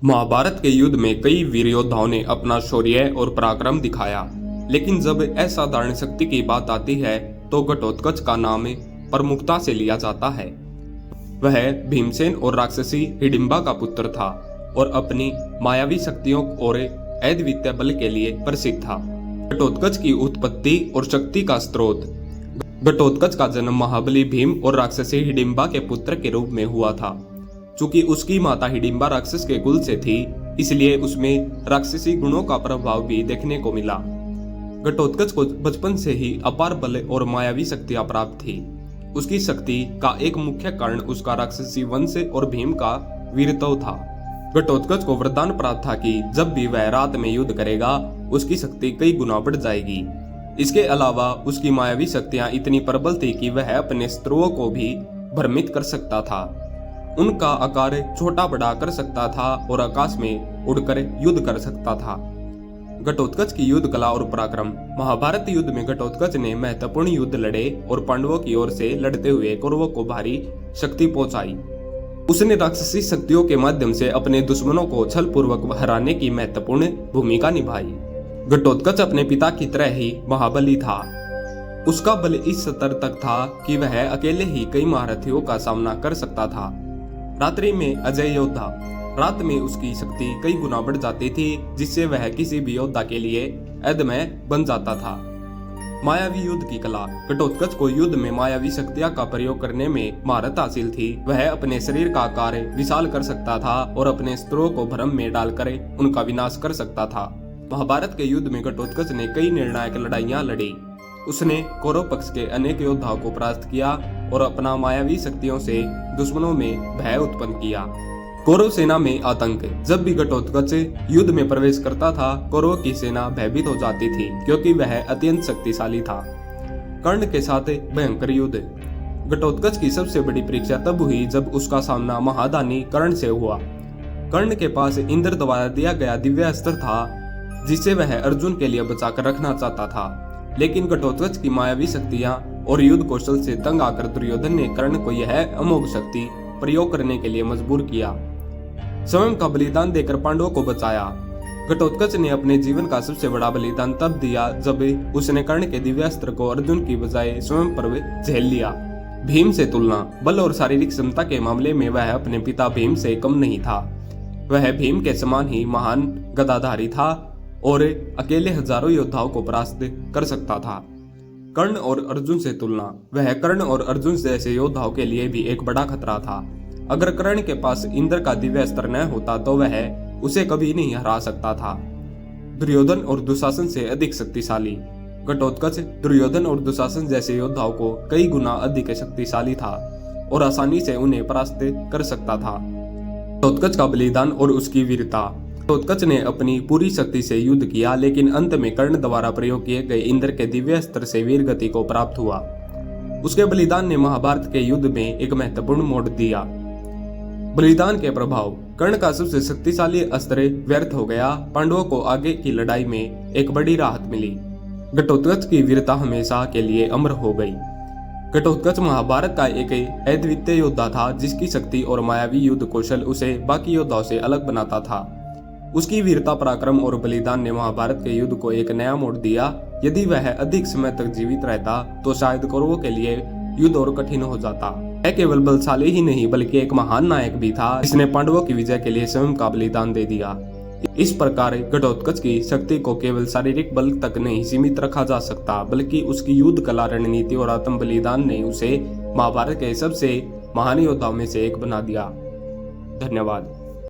महाभारत के युद्ध में कई वीर योद्धाओं ने अपना शौर्य और पराक्रम दिखाया, लेकिन जब असाधारण शक्ति की बात आती है तो घटोत्कच का नाम प्रमुखता से लिया जाता है। वह भीमसेन और राक्षसी हिडिंबा का पुत्र था और अपनी मायावी शक्तियों और अद्वितीय बल के लिए प्रसिद्ध था। घटोत्कच की उत्पत्ति और शक्ति का स्रोत। घटोत्कच का जन्म महाबली भीम और राक्षसी हिडिंबा के पुत्र के रूप में हुआ था। चूंकि उसकी माता हिडिंबा राक्षस के कुल से थी, इसलिए उसमें राक्षसी गुणों का प्रभाव भी देखने को मिला। घटोत्कच को बचपन से ही अपार बल और मायावी शक्तियां प्राप्त थी। उसकी शक्ति का एक मुख्य कारण उसका राक्षसी वंश और भीम का वीरत्व था। घटोत्कच को वरदान प्राप्त था कि जब भी वह रात में युद्ध करेगा, उसकी शक्ति कई गुना बढ़ जाएगी। इसके अलावा उसकी मायावी शक्तियां इतनी प्रबल थी कि वह अपने शत्रुओं को भी भ्रमित कर सकता था, उनका आकार छोटा बड़ा कर सकता था और आकाश में उड़कर युद्ध कर सकता था। घटोत्कच की युद्ध कला और पराक्रम। महाभारत युद्ध में घटोत्कच ने महत्वपूर्ण युद्ध लड़े और पांडवों की ओर से लड़ते हुए कौरवों को भारी क्षति पहुंचाई। उसने राक्षसी शक्तियों के माध्यम से अपने दुश्मनों को छल पूर्वक हराने की महत्वपूर्ण भूमिका निभाई। घटोत्कच अपने पिता की तरह ही महाबली था। उसका बल इस स्तर तक था कि वह अकेले ही कई महारथियों का सामना कर सकता था। रात्रि में अजय योद्धा। रात में उसकी शक्ति कई गुना बढ़ जाती थी, जिससे वह किसी भी योद्धा के लिए अदम्य बन जाता था। मायावी युद्ध की कला। घटोत्कच को युद्ध में मायावी शक्तियां का प्रयोग करने में महारत हासिल थी। वह अपने शरीर का आकार विशाल कर सकता था और अपने शत्रुओं को भ्रम में डालकर उनका विनाश कर सकता था। महाभारत के युद्ध में घटोत्कच ने कई निर्णायक लड़ाइयां लड़ी। उसने कौरव पक्ष के अनेक योद्धाओं को परास्त किया और अपना मायावी शक्तियों से दुश्मनों में भय उत्पन्न किया। कौरव सेना में आतंक। जब भी घटोत्कच युद्ध में प्रवेश करता था, कौरवों की सेना भयभीत हो जाती थी, क्योंकि वह अत्यंत शक्तिशाली था। कर्ण के साथ भयंकर युद्ध। घटोत्कच की सबसे बड़ी परीक्षा तब हुई जब उसका सामना महादानी कर्ण से हुआ। कर्ण के पास इंद्र द्वारा दिया गया दिव्य अस्त्र था, जिसे वह अर्जुन के लिए बचाकर रखना चाहता था, लेकिन घटोत्कच की मायावी शक्तियां और युद्ध कौशल से तंग आकर दुर्योधन ने कर्ण को यह अमोघ शक्ति प्रयोग करने के लिए मजबूर किया। स्वयं का बलिदान देकर पांडवों को बचाया। घटोत्कच ने अपने जीवन का सबसे बड़ा बलिदान तब दिया जब उसने कर्ण के दिव्यास्त्र को अर्जुन की बजाय स्वयं पर झेल लिया। भीम से तुलना। बल और शारीरिक क्षमता के मामले में वह अपने पिता भीम से कम नहीं था। वह भीम के समान ही महान गदाधारी था और अकेले हजारों योद्धाओं को परास्त कर सकता था। कर्ण और अर्जुन से तुलना। वह कर्ण और अर्जुन जैसे योद्धाओं के लिए भी एक बड़ा खतरा था। अगर कर्ण के पास इंद्र का दिव्य अस्त्र न होता तो वह उसे कभी नहीं हरा सकता था। दुर्योधन और दुशासन से अधिक शक्तिशाली। घटोत्कच दुर्योधन और दुशासन जैसे योद्धाओं को कई गुना अधिक शक्तिशाली था और आसानी से उन्हें परास्त कर सकता था। घटोत्कच का बलिदान और उसकी वीरता। घटोत्कच ने अपनी पूरी शक्ति से युद्ध किया, लेकिन अंत में कर्ण द्वारा प्रयोग किए गए इंद्र के दिव्य अस्त्र से वीर गति को प्राप्त हुआ। उसके बलिदान ने महाभारत के युद्ध में एक महत्वपूर्ण मोड़ दिया। बलिदान के प्रभाव। कर्ण का सबसे शक्तिशाली अस्त्र व्यर्थ हो गया। पांडवों को आगे की लड़ाई में एक बड़ी राहत मिली। घटोत्कच की वीरता हमेशा के लिए अमर हो गई। घटोत्कच महाभारत का एक अद्वितीय योद्धा था, जिसकी शक्ति और मायावी युद्ध कौशल उसे बाकी योद्धाओं से अलग बनाता था। उसकी वीरता, पराक्रम और बलिदान ने महाभारत के युद्ध को एक नया मोड़ दिया। यदि वह अधिक समय तक जीवित रहता तो शायद कौरवों के लिए युद्ध और कठिन हो जाता। वह केवल बलशाली ही नहीं बल्कि एक महान नायक भी था, जिसने पांडवों की विजय के लिए स्वयं का बलिदान दे दिया। इस प्रकार घटोत्कच की शक्ति को केवल शारीरिक बल तक नहीं सीमित रखा जा सकता, बल्कि उसकी युद्ध कला, रणनीति और आत्म बलिदान ने उसे महाभारत के सबसे महान योद्धाओं में से एक बना दिया। धन्यवाद।